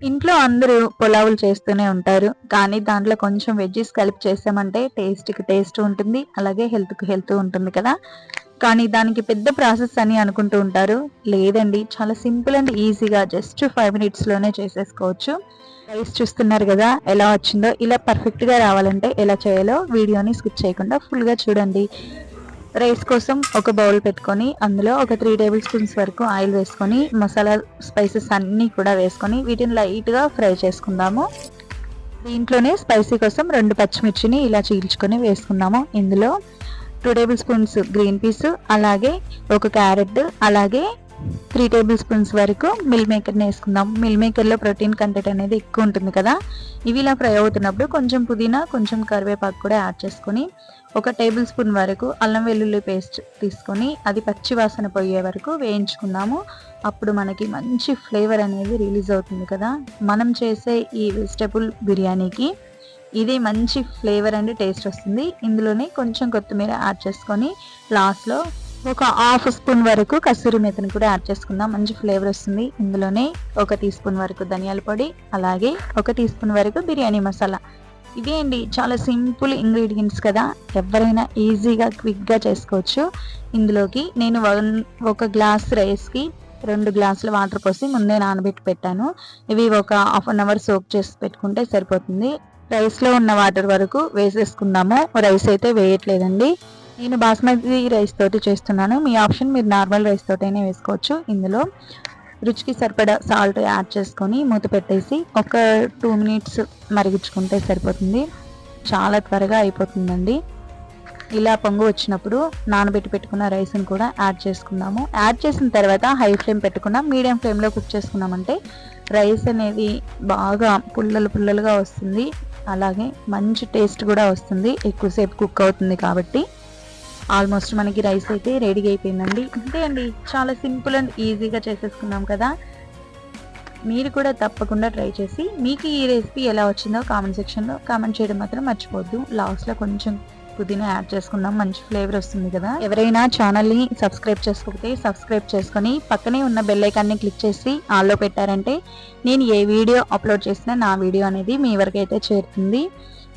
ఇంట్లో అందరూ పులావులు చేస్తూనే ఉంటారు. కానీ దాంట్లో కొంచెం వెజ్జీస్ కలిపి చేసామంటే టేస్ట్‌కి టేస్ట్ ఉంటుంది. అలాగే హెల్త్‌కి హెల్త్ ఉంటుంది కదా! కానీ దానికి పెద్ద ప్రాసెస్ అని అనుకుంటూ ఉంటారు. లేదండి, చాలా సింపుల్ అండ్ ఈజీగా జస్ట్ 5 మినిట్స్‌లోనే చేసేసుకోవచ్చు. రైస్ చూస్తున్నారు గదా! ఎలా వచ్చిందో. ఇలా పర్ఫెక్ట్‌గా రావాలంటే ఎలా చేయాలో వీడియోని స్కిప్ చేయకుండా ఫుల్‌గా చూడండి. రైస్ కోసం ఒక బౌల్ పెట్టుకొని అందులో ఒక 3 టేబుల్ స్పూన్స్ వరకు ఆయిల్ వేసుకొని మసాలా స్పైసెస్ అన్నీ కూడా వేసుకొని వీటిని లైట్‌గా ఫ్రై చేసుకుందాము. దీంట్లోనే స్పైసీ కోసం 2 పచ్చిమిర్చిని ఇలా చీల్చుకొని వేసుకుందాము. ఇందులో 2 టేబుల్ స్పూన్స్ గ్రీన్ పీస్, అలాగే ఒక క్యారెట్, అలాగే 3 టేబుల్ స్పూన్స్ వరకు మిల్ మేకర్ని వేసుకుందాం. మిల్ మేకర్లో ప్రోటీన్ కంటెంట్ అనేది ఎక్కువ ఉంటుంది కదా! ఇవి ఇలా ఫ్రై అవుతున్నప్పుడు కొంచెం పుదీనా, కొంచెం కరివేపాకు కూడా యాడ్ చేసుకొని ఒక టేబుల్ స్పూన్ వరకు అల్లం వెల్లుల్లి పేస్ట్ తీసుకొని అది పచ్చి వాసన పోయే వరకు వేయించుకుందాము. అప్పుడు మనకి మంచి ఫ్లేవర్ అనేది రిలీజ్ అవుతుంది కదా! మనం చేసే ఈ వెజిటబుల్ బిర్యానీకి ఇది మంచి ఫ్లేవర్ అండ్ టేస్ట్ వస్తుంది. ఇందులోనే కొంచెం కొత్తిమీర యాడ్ చేసుకొని లాస్ట్‌లో ఒక హాఫ్ స్పూన్ వరకు కస్తూరి మేతిని కూడా యాడ్ చేసుకుందాం. మంచి ఫ్లేవర్ వస్తుంది. ఇందులోనే ఒక టీ స్పూన్ వరకు ధనియాల పొడి, అలాగే ఒక టీ స్పూన్ వరకు బిర్యానీ మసాలా. ఇదే అండి, చాలా సింపుల్ ఇంగ్రీడియంట్స్ కదా! ఎవరైనా ఈజీగా క్విక్‌గా చేసుకోవచ్చు. ఇందులోకి నేను ఒక గ్లాస్ రైస్‌కి 2 గ్లాసుల వాటర్ పోసి ముందే నానబెట్టి పెట్టాను. ఇవి ఒక హాఫ్ అన్ అవర్ సోక్ చేసి పెట్టుకుంటే సరిపోతుంది. రైస్‌లో ఉన్న వాటర్ వరకు వేసేసుకుందాము. రైస్ అయితే వేయట్లేదండి. నేను బాస్మతి రైస్ తోటి చేస్తున్నాను. మీ ఆప్షన్, మీరు నార్మల్ రైస్ తోటైనా వేసుకోవచ్చు. ఇందులో రుచికి సరిపడా సాల్ట్ యాడ్ చేసుకొని మూత పెట్టేసి ఒక 2 మినిట్స్ మరిగించుకుంటే సరిపోతుంది. చాలా త్వరగా అయిపోతుందండి. ఇలా పొంగు వచ్చినప్పుడు నానబెట్టి పెట్టుకున్న రైస్ని కూడా యాడ్ చేసుకుందాము. యాడ్ చేసిన తర్వాత హై ఫ్లేమ్ పెట్టుకున్న మీడియం ఫ్లేమ్లో కుక్ చేసుకున్నామంటే రైస్ అనేది బాగా పుల్లలుగా వస్తుంది. అలాగే మంచి టేస్ట్ కూడా వస్తుంది. ఎక్కువసేపు కుక్ అవుతుంది కాబట్టి. ఆల్మోస్ట్ మనకి రైస్ అయితే రెడీ అయిపోయిందండి. అంతే అండి, చాలా సింపుల్ అండ్ ఈజీగా చేసేసుకున్నాం కదా! మీరు కూడా తప్పకుండా ట్రై చేసి మీకు ఈ రెసిపీ ఎలా వచ్చిందో కామెంట్ సెక్షన్లో కామెంట్ చేయడం మాత్రం మర్చిపోవద్దు. లాస్ట్లో కొంచెం పుదీనా యాడ్ చేసుకుందాం, మంచి ఫ్లేవర్ వస్తుంది కదా! ఎవరైనా ఛానల్ని సబ్స్క్రైబ్ చేసుకోకపోతే సబ్స్క్రైబ్ చేసుకొని పక్కనే ఉన్న బెల్ ఐకాన్ని క్లిక్ చేసి ఆల్లో పెట్టారంటే నేను ఏ వీడియో అప్లోడ్ చేసినా నా వీడియో అనేది మీ వరకు అయితే చేరుతుంది.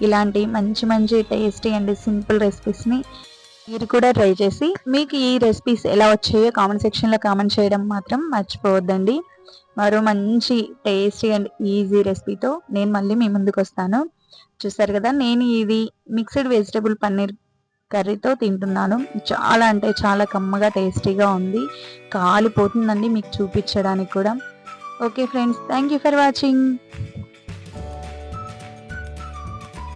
ఇలాంటి మంచి టేస్టీ అండ్ సింపుల్ రెసిపీస్ని మీరు కూడా ట్రై చేసి మీకు ఈ రెసిపీస్ ఎలా వచ్చాయో కామెంట్ సెక్షన్లో కామెంట్ చేయడం మాత్రం మర్చిపోవద్దండి. మరో మంచి టేస్టీ అండ్ ఈజీ రెసిపీతో నేను మళ్ళీ మీ ముందుకు వస్తాను. చూసారు కదా, నేను ఇది మిక్స్డ్ వెజిటబుల్ పన్నీర్ కర్రీతో తింటున్నాను. చాలా అంటే చాలా కమ్మగా టేస్టీగా ఉంది. కాలిపోతుందండి మీకు చూపించడానికి కూడా. Okay friends, thank you for watching.